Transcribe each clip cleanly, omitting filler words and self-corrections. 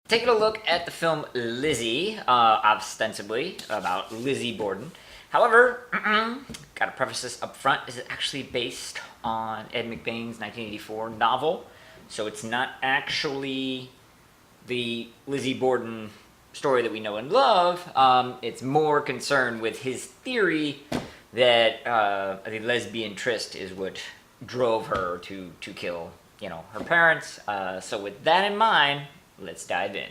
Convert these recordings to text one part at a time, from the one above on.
taking a look at the film Lizzie, ostensibly about Lizzie Borden. However, gotta preface this up front, this is actually based on Ed McBain's 1984 novel, so it's not actually the Lizzie Borden story that we know and love. It's more concerned with his theory that the lesbian tryst is what drove her to kill, her parents. So with that in mind, let's dive in.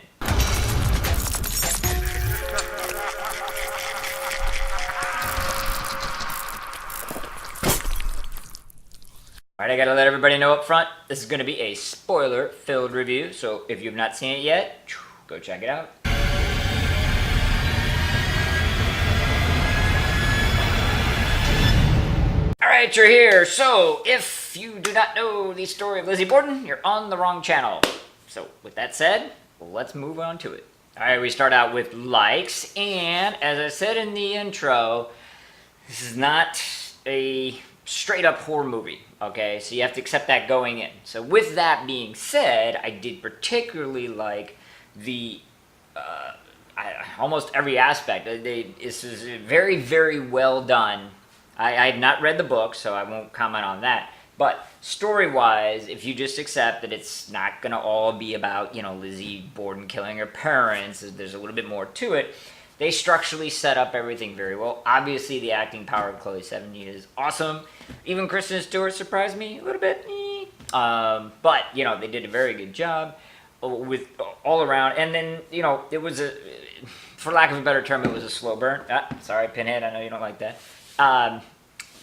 Alright, I gotta let everybody know up front, this is gonna be a spoiler-filled review, so if you've not seen it yet, go check it out. Alright, you're here. So, if you do not know the story of Lizzie Borden, you're on the wrong channel. So, with that said, let's move on to it. Alright, we start out with likes, and as I said in the intro, this is not a straight-up horror movie, okay? So you have to accept that going in. So with that being said, I did particularly like the almost every aspect. This is very, very well done. I have not read the book, so I won't comment on that. But story-wise, if you just accept that it's not going to all be about, Lizzie Borden killing her parents, there's a little bit more to it, they structurally set up everything very well. Obviously, the acting power of Chloë Sevigny is awesome. Even Kristen and Stewart surprised me a little bit. But, they did a very good job with all around. And then, it was for lack of a better term, it was a slow burn. Sorry, Pinhead, I know you don't like that.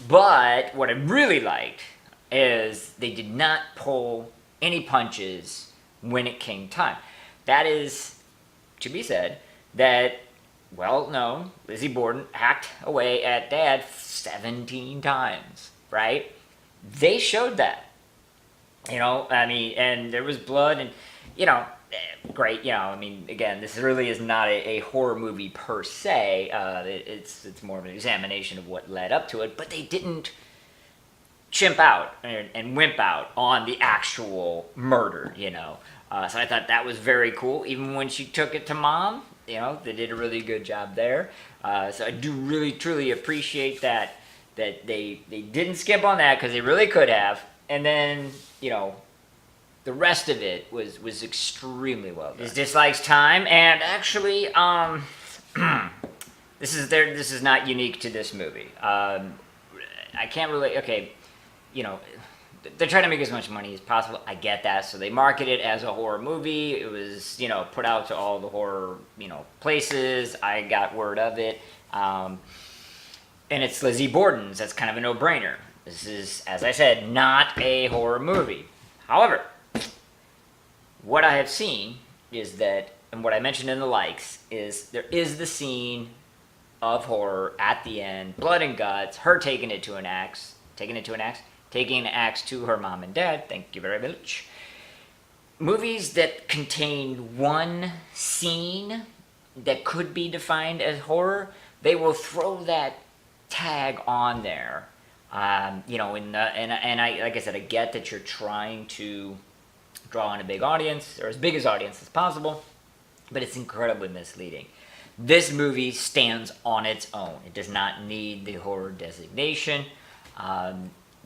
But what I really liked is they did not pull any punches when it came time. That is to be said that, well, no, Lizzie Borden hacked away at Dad 17 times, right? They showed that, and there was blood and, great, again, this really is not a horror movie per se. It's more of an examination of what led up to it, but they didn't chimp out and wimp out on the actual murder, So I thought that was very cool. Even when she took it to Mom, they did a really good job there. So I do really, truly appreciate that they didn't skip on that, because they really could have. And then, the rest of it was extremely well done. His dislikes time, and actually, this is not unique to this movie. I can't really, okay, they're trying to make as much money as possible. I get that. So they market it as a horror movie. It was, put out to all the horror, places. I got word of it. And it's Lizzie Borden's. That's kind of a no-brainer. This is, as I said, not a horror movie. However, what I have seen is that, and what I mentioned in the likes, is there is the scene of horror at the end, blood and guts, her taking an axe to her mom and dad. Thank you very much. Movies that contain one scene that could be defined as horror, they will throw that tag on there. And I, like I said, I get that you're trying to draw on a big audience, or as big as audience as possible, but it's incredibly misleading. This movie stands on its own. It does not need the horror designation.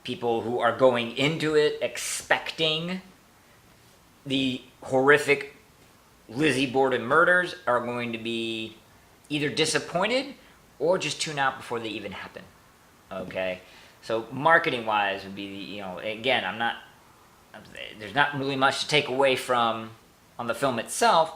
People who are going into it expecting the horrific Lizzie Borden murders are going to be either disappointed or just tune out before they even happen. Okay? So marketing-wise would be, again, there's not really much to take away from on the film itself,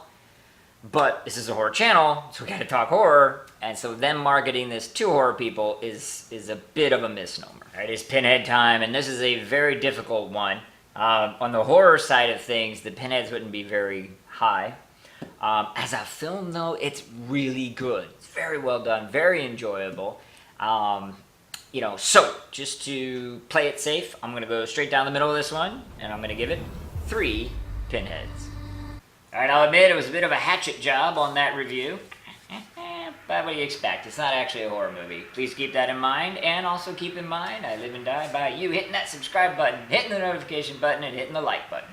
but this is a horror channel, so we gotta talk horror, and so them marketing this to horror people is a bit of a misnomer. It is Pinhead time, and this is a very difficult one. On the horror side of things, the Pinheads wouldn't be very high. As a film, though, it's really good. It's very well done, very enjoyable. So just to play it safe, I'm gonna go straight down the middle of this one, and I'm gonna give it 3 Pinheads. Alright, I'll admit it was a bit of a hatchet job on that review. But what do you expect? It's not actually a horror movie. Please keep that in mind, and also keep in mind, I live and die by you hitting that subscribe button, hitting the notification button, and hitting the like button.